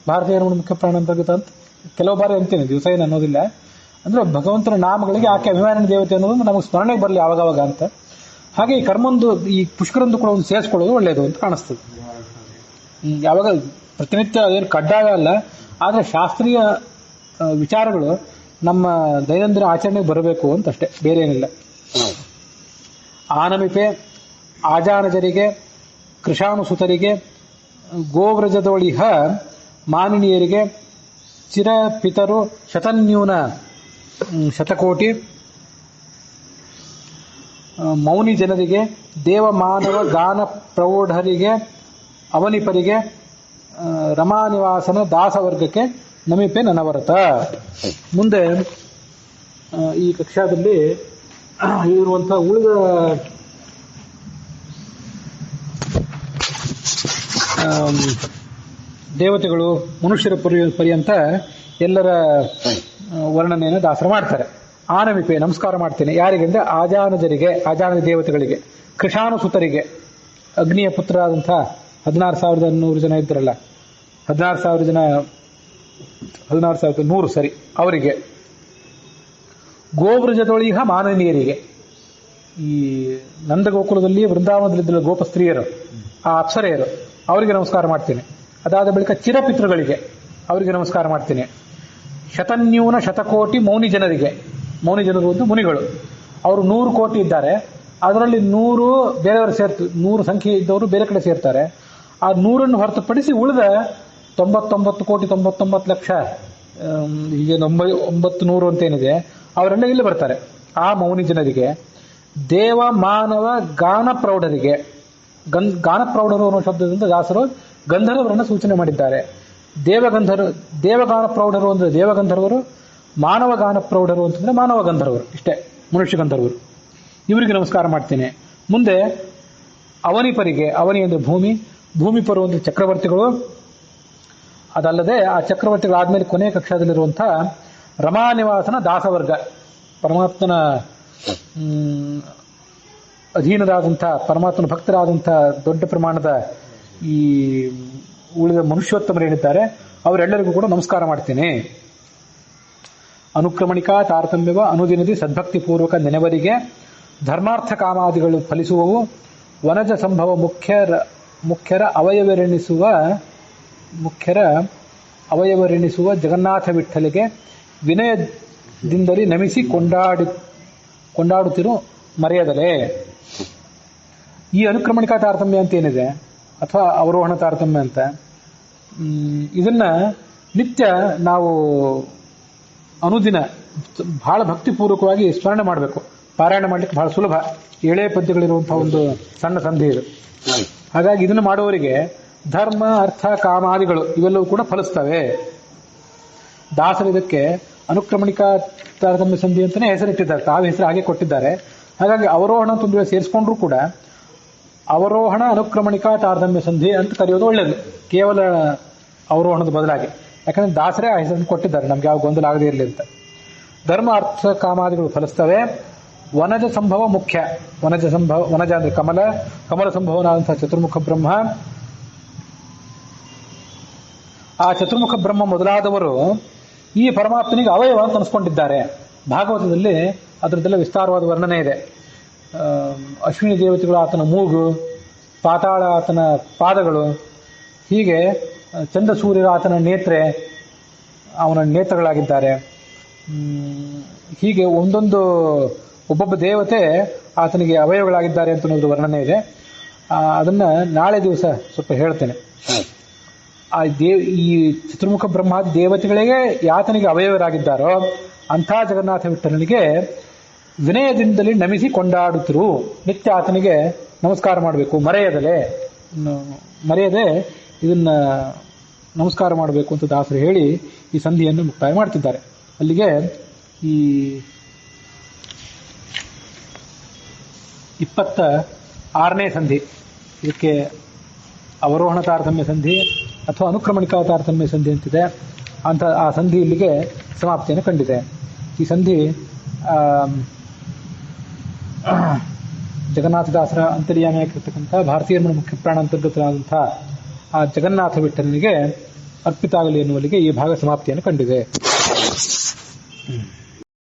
ಭಾರತೀಯ ಮುಖ್ಯ ಪ್ರಾಣಾಂತರ್ಗತ ಅಂತ ಕೆಲವು ಬಾರಿ ಅಂತೀನಿ, ದಿವಸ ಏನು ಅನ್ನೋದಿಲ್ಲ. ಅಂದ್ರೆ ಭಗವಂತನ ನಾಮಗಳಿಗೆ ಆಕೆ ಅಭಿಮಾನಿ ದೇವತೆ ಅನ್ನೋದು ನಮಗೆ ಸ್ಮರಣೆಗೆ ಬರಲಿ ಆವಾಗವಾಗ ಅಂತ. ಹಾಗೆ ಈ ಕರ್ಮಂದು ಈ ಪುಷ್ಕರಂದು ಕೂಡ ಒಂದು ಸೇರಿಸ್ಕೊಳ್ಳೋದು ಒಳ್ಳೇದು ಅಂತ ಕಾಣಿಸ್ತದೆ. ಯಾವಾಗ ಪ್ರತಿನಿತ್ಯ ಅದೇನು ಕಡ್ಡಾಯ ಅಲ್ಲ, ಆದ್ರೆ ಶಾಸ್ತ್ರೀಯ ವಿಚಾರಗಳು ನಮ್ಮ ದೈನಂದಿನ ಆಚರಣೆಗೆ ಬರಬೇಕು ಅಂತ ಅಷ್ಟೇ, ಬೇರೆ ಏನಿಲ್ಲ. ಆನಮಿಪೆ ಆಜಾನಜರಿಗೆ, ಕೃಷಾನುಸುತರಿಗೆ, ಗೋವ್ರಜದೊಳಿಹ ಮಾನಿನಿಯರಿಗೆ, ಚಿರಪಿತರು ಶತನ್ಯೂನ ಶತಕೋಟಿ ಮೌನಿ ಜನರಿಗೆ, ದೇವಮಾನವ ಗಾನ ಪ್ರೌಢರಿಗೆ, ಅವನಿಪರಿಗೆ, ರಮಾನಿವಾಸನ ದಾಸವರ್ಗಕ್ಕೆ ನಮಿಪೆ ನನವರತ. ಮುಂದೆ ಈ ಕಕ್ಷಾದಲ್ಲಿ ಇರುವಂತಹ ಉಳಿದ ದೇವತೆಗಳು ಮನುಷ್ಯರ ಪರ್ಯಂತ ಎಲ್ಲರ ವರ್ಣನೆಯನ್ನು ದಾಸರು ಮಾಡ್ತಾರೆ. ಆನಮಿಪೆ ನಮಸ್ಕಾರ ಮಾಡ್ತೇನೆ. ಯಾರಿಗೆ ಅಂದ್ರೆ ಆಜಾನಜರಿಗೆ, ಆಜಾನ ದೇವತೆಗಳಿಗೆ, ಕೃಷಾನುಸುತರಿಗೆ, ಅಗ್ನಿಯ ಪುತ್ರರಾದಂತಹ 16,100 ಜನ ಇದ್ರಲ್ಲ, 16,100 ಸರಿ, ಅವರಿಗೆ, ಗೋವ್ರಜದೊಳಿಹ ಮಾನನೀಯರಿಗೆ, ಈ ನಂದಗೋಕುಲದಲ್ಲಿ ವೃಂದಾವನದಲ್ಲಿದ್ದ ಗೋಪಸ್ತ್ರೀಯರು, ಆ ಅಪ್ಸರೆಯರು, ಅವರಿಗೆ ನಮಸ್ಕಾರ ಮಾಡ್ತೀನಿ. ಅದಾದ ಬಳಿಕ ಚಿರಪಿತೃಗಳಿಗೆ ಅವರಿಗೆ ನಮಸ್ಕಾರ ಮಾಡ್ತೀನಿ. ಶತನ್ಯೂನ ಶತಕೋಟಿ ಮೌನಿ ಜನರಿಗೆ, ಮೌನಿ ಜನರು ಒಂದು ಮುನಿಗಳು, ಅವರು 100 ಕೋಟಿ ಇದ್ದಾರೆ. ಅದರಲ್ಲಿ 100 ಬೇರೆಯವರು 100 ಸಂಖ್ಯೆ ಇದ್ದವರು ಬೇರೆ ಕಡೆ ಸೇರ್ತಾರೆ. ಆ 100 ಹೊರತುಪಡಿಸಿ ಉಳಿದ 99 ಕೋಟಿ 99 ಲಕ್ಷ, ಹೀಗೆ 900 ಅಂತೇನಿದೆ, ಅವರೆಲ್ಲ ಇಲ್ಲಿ ಬರ್ತಾರೆ. ಆ ಮೌನಿ ಜನರಿಗೆ, ದೇವ ಮಾನವ ಗಾನ ಪ್ರೌಢರಿಗೆ, ಗಾನಪ್ರೌಢರು ಅನ್ನೋ ಶಬ್ದದಿಂದ ದಾಸರು ಗಂಧರ್ವರನ್ನು ಸೂಚನೆ ಮಾಡಿದ್ದಾರೆ. ದೇವಗಾನ ಪ್ರೌಢರು ಅಂದ್ರೆ ದೇವಗಂಧರ್ವರು, ಮಾನವ ಗಾನ ಪ್ರೌಢರು ಅಂತಂದ್ರೆ ಮಾನವ ಗಂಧರ್ವರು, ಇಷ್ಟೇ, ಮನುಷ್ಯ ಗಂಧರ್ವರು. ಇವರಿಗೆ ನಮಸ್ಕಾರ ಮಾಡ್ತೀನಿ. ಮುಂದೆ ಅವನಿಪರಿಗೆ, ಅವನಿ ಅಂದ್ರೆ ಭೂಮಿ, ಭೂಮಿಪರು ಅಂದ್ರೆ ಚಕ್ರವರ್ತಿಗಳು. ಅದಲ್ಲದೆ ಆ ಚಕ್ರವರ್ತಿಗಳಾದ್ಮೇಲೆ ಕೊನೆಯ ಕಕ್ಷಾದಲ್ಲಿರುವಂತಹ ರಮಾನಿವಾಸನ ದಾಸವರ್ಗ, ಪರಮಾತ್ಮನ ಅಧೀನರಾದಂಥ, ಪರಮಾತ್ಮನ ಭಕ್ತರಾದಂಥ ದೊಡ್ಡ ಪ್ರಮಾಣದ ಈ ಉಳಿದ ಮನುಷ್ಯೋತ್ತಮರೇನಿದ್ದಾರೆ ಅವರೆಲ್ಲರಿಗೂ ಕೂಡ ನಮಸ್ಕಾರ ಮಾಡ್ತೀನಿ. ಅನುಕ್ರಮಣಿಕಾ ತಾರತಮ್ಯವ ಅನುದಿನದಿ ಸದ್ಭಕ್ತಿ ಪೂರ್ವಕ ನೆನೆವರಿಗೆ ಧರ್ಮಾರ್ಥ ಕಾಮಾದಿಗಳು ಫಲಿಸುವವು. ವನಜ ಸಂಭವ ಮುಖ್ಯರ ಅವಯವರೆಣಿಸುವ ಜಗನ್ನಾಥ ವಿಠ್ಠಲಿಗೆ ವಿನಯದಿಂದಲೇ ನಮಿಸಿ ಕೊಂಡಾಡುತ್ತಿರು ಮರೆಯದಲೇ. ಈ ಅನುಕ್ರಮಣಿಕಾ ತಾರತಮ್ಯ ಅಂತ ಏನಿದೆ, ಅಥವಾ ಅವರೋಹಣ ತಾರತಮ್ಯ ಅಂತ, ಇದನ್ನ ನಿತ್ಯ ನಾವು ಅನುದಿನ ಬಹಳ ಭಕ್ತಿಪೂರ್ವಕವಾಗಿ ಸ್ಮರಣೆ ಮಾಡಬೇಕು. ಪಾರಾಯಣ ಮಾಡ್ಲಿಕ್ಕೆ ಬಹಳ ಸುಲಭ, 7 ಪದ್ಯಗಳಿರುವಂತಹ ಒಂದು ಸಣ್ಣ ಸಂಧಿ ಇದು. ಹಾಗಾಗಿ ಇದನ್ನು ಮಾಡುವವರಿಗೆ ಧರ್ಮ ಅರ್ಥ ಕಾಮಾದಿಗಳು ಇವೆಲ್ಲವೂ ಕೂಡ ಫಲಿಸ್ತವೆ. ದಾಸರು ಇದಕ್ಕೆ ಅನುಕ್ರಮಣಿಕಾ ತಾರತಮ್ಯ ಸಂಧಿ ಅಂತಾನೆ ಹೆಸರಿಟ್ಟಿದ್ದಾರೆ, ತಾವು ಹೆಸರು ಹಾಗೆ ಕೊಟ್ಟಿದ್ದಾರೆ. ಹಾಗಾಗಿ ಅವರೋಹಣ ತುಂಬಿಗೆ ಸೇರಿಸ್ಕೊಂಡ್ರೂ ಕೂಡ ಅವರೋಹಣ ಅನುಕ್ರಮಣಿಕಾ ತಾರತಮ್ಯ ಸಂಧಿ ಅಂತ ಕರೆಯೋದು ಒಳ್ಳೆಯದು, ಕೇವಲ ಅವರೋಹಣದ ಬದಲಾಗಿ. ಯಾಕಂದ್ರೆ ದಾಸರೇ ಆ ಹೆಸರನ್ನು ಕೊಟ್ಟಿದ್ದಾರೆ, ನಮ್ಗೆ ಯಾವ ಗೊಂದಲ ಆಗದೇ ಇರಲಿ ಅಂತ. ಧರ್ಮ ಅರ್ಥ ಕಾಮಾದಿಗಳು ಫಲಿಸ್ತವೆ. ವನಜ ಸಂಭವ ಮುಖ್ಯ, ವನಜ ಅಂದ್ರೆ ಕಮಲ ಸಂಭವನಾದಂತಹ ಚತುರ್ಮುಖ ಬ್ರಹ್ಮ, ಆ ಚತುರ್ಮುಖ ಬ್ರಹ್ಮ ಮೊದಲಾದವರು ಈ ಪರಮಾತ್ಮನಿಗೆ ಅವಯವ ಅಂತ ಅನಿಸ್ಕೊಂಡಿದ್ದಾರೆ. ಭಾಗವತದಲ್ಲಿ ಅದರದ್ದೆಲ್ಲ ವಿಸ್ತಾರವಾದ ವರ್ಣನೆ ಇದೆ. ಅಶ್ವಿನಿ ದೇವತೆಗಳು ಆತನ ಮೂಗು, ಪಾತಾಳ ಆತನ ಪಾದಗಳು, ಹೀಗೆ ಚಂದ್ರ ಸೂರ್ಯರು ಆತನ ಅವನ ನೇತ್ರಗಳಾಗಿದ್ದಾರೆ. ಹೀಗೆ ಒಬ್ಬೊಬ್ಬ ದೇವತೆ ಆತನಿಗೆ ಅವಯವಗಳಾಗಿದ್ದಾರೆ ಅಂತ ಅನ್ನೋದು ವರ್ಣನೆ ಇದೆ. ಅದನ್ನ ನಾಳೆ ದಿವಸ ಸ್ವಲ್ಪ ಹೇಳ್ತೇನೆ. ಈ ಚತುರ್ಮುಖ ಬ್ರಹ್ಮಾದಿ ದೇವತೆಗಳಿಗೆ ಯಾತನಿಗೆ ಅವಯವರಾಗಿದ್ದಾರೋ ಅಂಥ ಜಗನ್ನಾಥ ವಿಠಲನಿಗೆ ವಿನಯದಿಂದಲೇ ನಮಿಸಿ ಕೊಂಡಾಡುತ್ತಿರು, ನಿತ್ಯ ಆತನಿಗೆ ನಮಸ್ಕಾರ ಮಾಡಬೇಕು, ಮರೆಯದೆ ಇದನ್ನ ನಮಸ್ಕಾರ ಮಾಡಬೇಕು ಅಂತ ದಾಸರು ಹೇಳಿ ಈ ಸಂಧಿಯನ್ನು ಮುಕ್ತಾಯ ಮಾಡ್ತಿದ್ದಾರೆ. ಅಲ್ಲಿಗೆ ಈ 26ನೇ ಸಂಧಿ, ಇದಕ್ಕೆ ಅವರೋಹಣ ತಾರತಮ್ಯ ಸಂಧಿ ಅಥವಾ ಅನುಕ್ರಮಣಿಕಾ ತಾರತಮ್ಯ ಸಂಧಿ ಅಂತಿದೆ. ಆ ಸಂಧಿ ಇಲ್ಲಿಗೆ ಸಮಾಪ್ತಿಯನ್ನು ಕಂಡಿದೆ. ಈ ಸಂಧಿ ಜಗನ್ನಾಥದಾಸರ ಅಂತರ್ಯಾಮಿಯಾಗಿರ್ತಕ್ಕಂಥ ಭಾರತೀಯ ಮುಖ್ಯ ಪ್ರಾಣ ಅಂತರ್ಗತರಾದಂತಹ ಆ ಜಗನ್ನಾಥ ವಿಠಲನಿಗೆ ಅರ್ಪಿತ ಆಗಲಿ ಎನ್ನುವಲ್ಲಿಗೆ ಈ ಭಾಗ ಸಮಾಪ್ತಿಯನ್ನು ಕಂಡಿದೆ.